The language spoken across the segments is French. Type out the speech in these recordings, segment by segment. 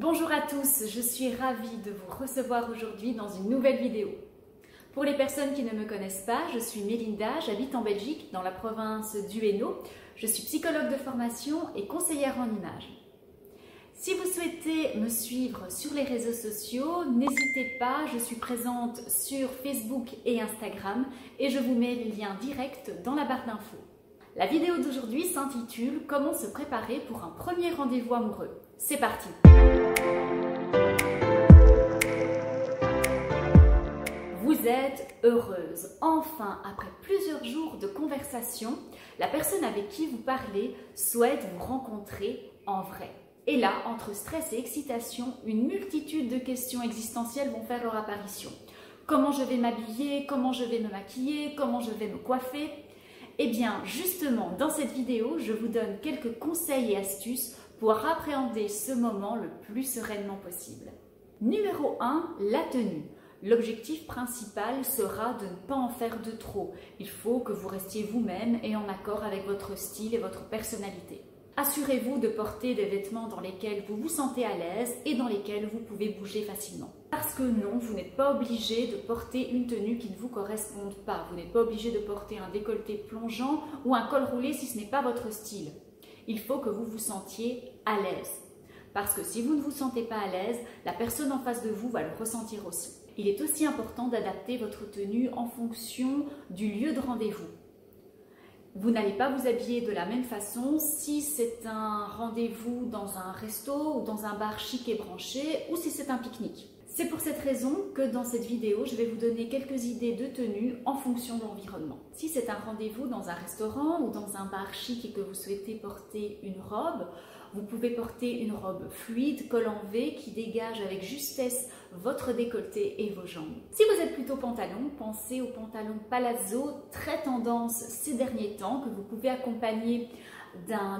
Bonjour à tous, je suis ravie de vous recevoir aujourd'hui dans une nouvelle vidéo. Pour les personnes qui ne me connaissent pas, je suis Mélinda, j'habite en Belgique, dans la province du Hainaut. Je suis psychologue de formation et conseillère en images. Si vous souhaitez me suivre sur les réseaux sociaux, n'hésitez pas, je suis présente sur Facebook et Instagram et je vous mets les liens directs dans la barre d'infos. La vidéo d'aujourd'hui s'intitule « Comment se préparer pour un premier rendez-vous amoureux ». C'est parti! Vous êtes heureuse. Enfin, après plusieurs jours de conversation, la personne avec qui vous parlez souhaite vous rencontrer en vrai. Et là, entre stress et excitation, une multitude de questions existentielles vont faire leur apparition. Comment je vais m'habiller? Comment je vais me maquiller? Comment je vais me coiffer? Eh bien, justement, dans cette vidéo, je vous donne quelques conseils et astuces pour appréhender ce moment le plus sereinement possible. Numéro 1, la tenue. L'objectif principal sera de ne pas en faire de trop. Il faut que vous restiez vous-même et en accord avec votre style et votre personnalité. Assurez-vous de porter des vêtements dans lesquels vous vous sentez à l'aise et dans lesquels vous pouvez bouger facilement. Parce que non, vous n'êtes pas obligé de porter une tenue qui ne vous corresponde pas. Vous n'êtes pas obligé de porter un décolleté plongeant ou un col roulé si ce n'est pas votre style. Il faut que vous vous sentiez à l'aise. Parce que si vous ne vous sentez pas à l'aise, la personne en face de vous va le ressentir aussi. Il est aussi important d'adapter votre tenue en fonction du lieu de rendez-vous. Vous n'allez pas vous habiller de la même façon si c'est un rendez-vous dans un resto ou dans un bar chic et branché ou si c'est un pique-nique. C'est pour cette raison que dans cette vidéo, je vais vous donner quelques idées de tenue en fonction de l'environnement. Si c'est un rendez-vous dans un restaurant ou dans un bar chic et que vous souhaitez porter une robe, vous pouvez porter une robe fluide, col en V, qui dégage avec justesse votre décolleté et vos jambes. Si vous êtes plutôt pantalon, pensez au pantalon palazzo, très tendance ces derniers temps, que vous pouvez accompagner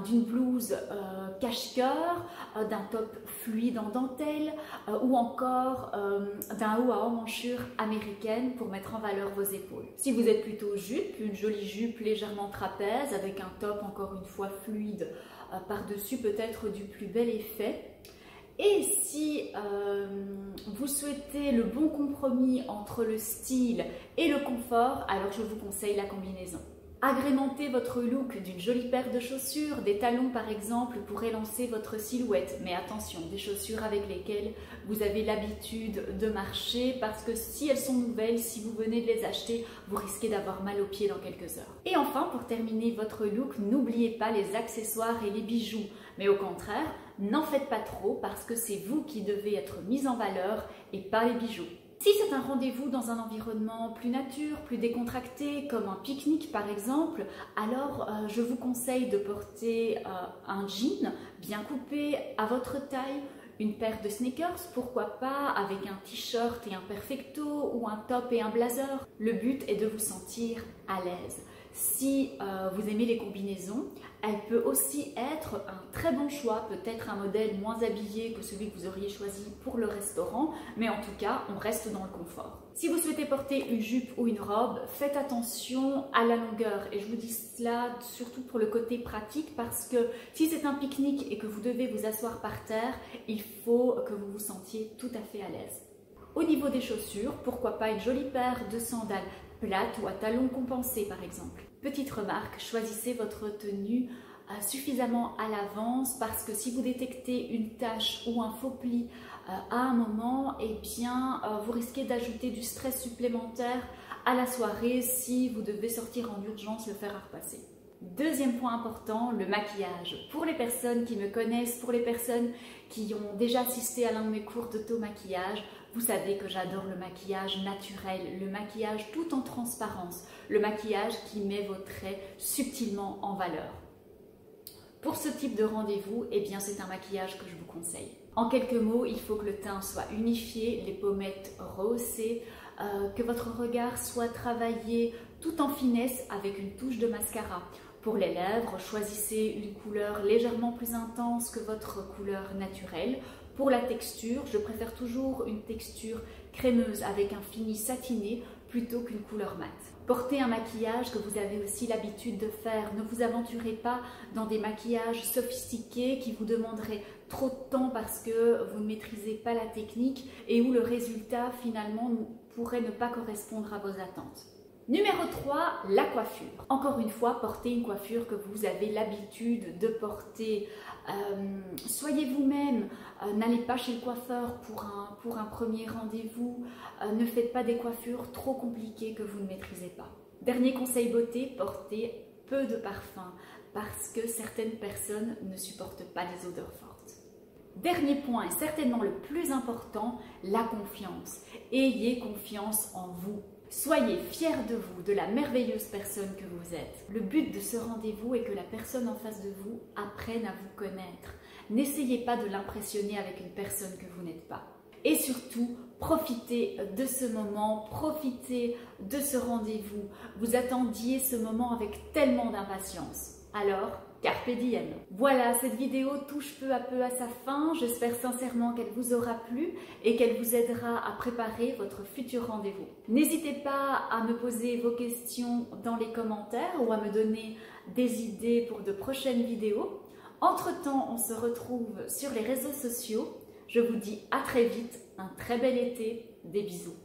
d'une blouse cache-cœur, d'un top fluide en dentelle ou encore d'un haut à emmanchure américaine pour mettre en valeur vos épaules. Si vous êtes plutôt jupe, une jolie jupe légèrement trapèze avec un top encore une fois fluide par-dessus peut-être du plus bel effet. Et si vous souhaitez le bon compromis entre le style et le confort, alors je vous conseille la combinaison. Agrémentez votre look d'une jolie paire de chaussures, des talons par exemple pour élancer votre silhouette. Mais attention, des chaussures avec lesquelles vous avez l'habitude de marcher parce que si elles sont nouvelles, si vous venez de les acheter, vous risquez d'avoir mal aux pieds dans quelques heures. Et enfin, pour terminer votre look, n'oubliez pas les accessoires et les bijoux. Mais au contraire, n'en faites pas trop parce que c'est vous qui devez être mise en valeur et pas les bijoux. Si c'est un rendez-vous dans un environnement plus nature, plus décontracté, comme un pique-nique par exemple, alors je vous conseille de porter un jean bien coupé à votre taille, une paire de sneakers, pourquoi pas, avec un t-shirt et un perfecto ou un top et un blazer. Le but est de vous sentir à l'aise. Si vous aimez les combinaisons, elle peut aussi être un très bon choix, peut-être un modèle moins habillé que celui que vous auriez choisi pour le restaurant, mais en tout cas, on reste dans le confort. Si vous souhaitez porter une jupe ou une robe, faites attention à la longueur et je vous dis cela surtout pour le côté pratique parce que si c'est un pique-nique et que vous devez vous asseoir par terre, il faut que vous vous sentiez tout à fait à l'aise. Au niveau des chaussures, pourquoi pas une jolie paire de sandales plates ou à talons compensés par exemple. Petite remarque, choisissez votre tenue suffisamment à l'avance parce que si vous détectez une tache ou un faux pli à un moment, eh bien vous risquez d'ajouter du stress supplémentaire à la soirée si vous devez sortir en urgence le fer à repasser. Deuxième point important, le maquillage. Pour les personnes qui me connaissent, pour les personnes qui ont déjà assisté à l'un de mes cours d'auto-maquillage, vous savez que j'adore le maquillage naturel, le maquillage tout en transparence, le maquillage qui met vos traits subtilement en valeur. Pour ce type de rendez-vous, eh bien c'est un maquillage que je vous conseille. En quelques mots, il faut que le teint soit unifié, les pommettes rehaussées, que votre regard soit travaillé tout en finesse avec une touche de mascara. Pour les lèvres, choisissez une couleur légèrement plus intense que votre couleur naturelle. Pour la texture, je préfère toujours une texture crémeuse avec un fini satiné plutôt qu'une couleur mate. Portez un maquillage que vous avez aussi l'habitude de faire. Ne vous aventurez pas dans des maquillages sophistiqués qui vous demanderaient trop de temps parce que vous ne maîtrisez pas la technique et où le résultat finalement pourrait ne pas correspondre à vos attentes. Numéro 3, la coiffure. Encore une fois, portez une coiffure que vous avez l'habitude de porter. Soyez vous-même, n'allez pas chez le coiffeur pour un premier rendez-vous. Ne faites pas des coiffures trop compliquées que vous ne maîtrisez pas. Dernier conseil beauté, portez peu de parfum parce que certaines personnes ne supportent pas les odeurs fortes. Dernier point, et certainement le plus important, la confiance. Ayez confiance en vous. Soyez fiers de vous, de la merveilleuse personne que vous êtes. Le but de ce rendez-vous est que la personne en face de vous apprenne à vous connaître. N'essayez pas de l'impressionner avec une personne que vous n'êtes pas. Et surtout, profitez de ce moment, profitez de ce rendez-vous. Vous attendiez ce moment avec tellement d'impatience. Alors, carpe diem. Voilà, cette vidéo touche peu à sa fin. J'espère sincèrement qu'elle vous aura plu et qu'elle vous aidera à préparer votre futur rendez-vous. N'hésitez pas à me poser vos questions dans les commentaires ou à me donner des idées pour de prochaines vidéos. Entre-temps, on se retrouve sur les réseaux sociaux. Je vous dis à très vite, un très bel été, des bisous.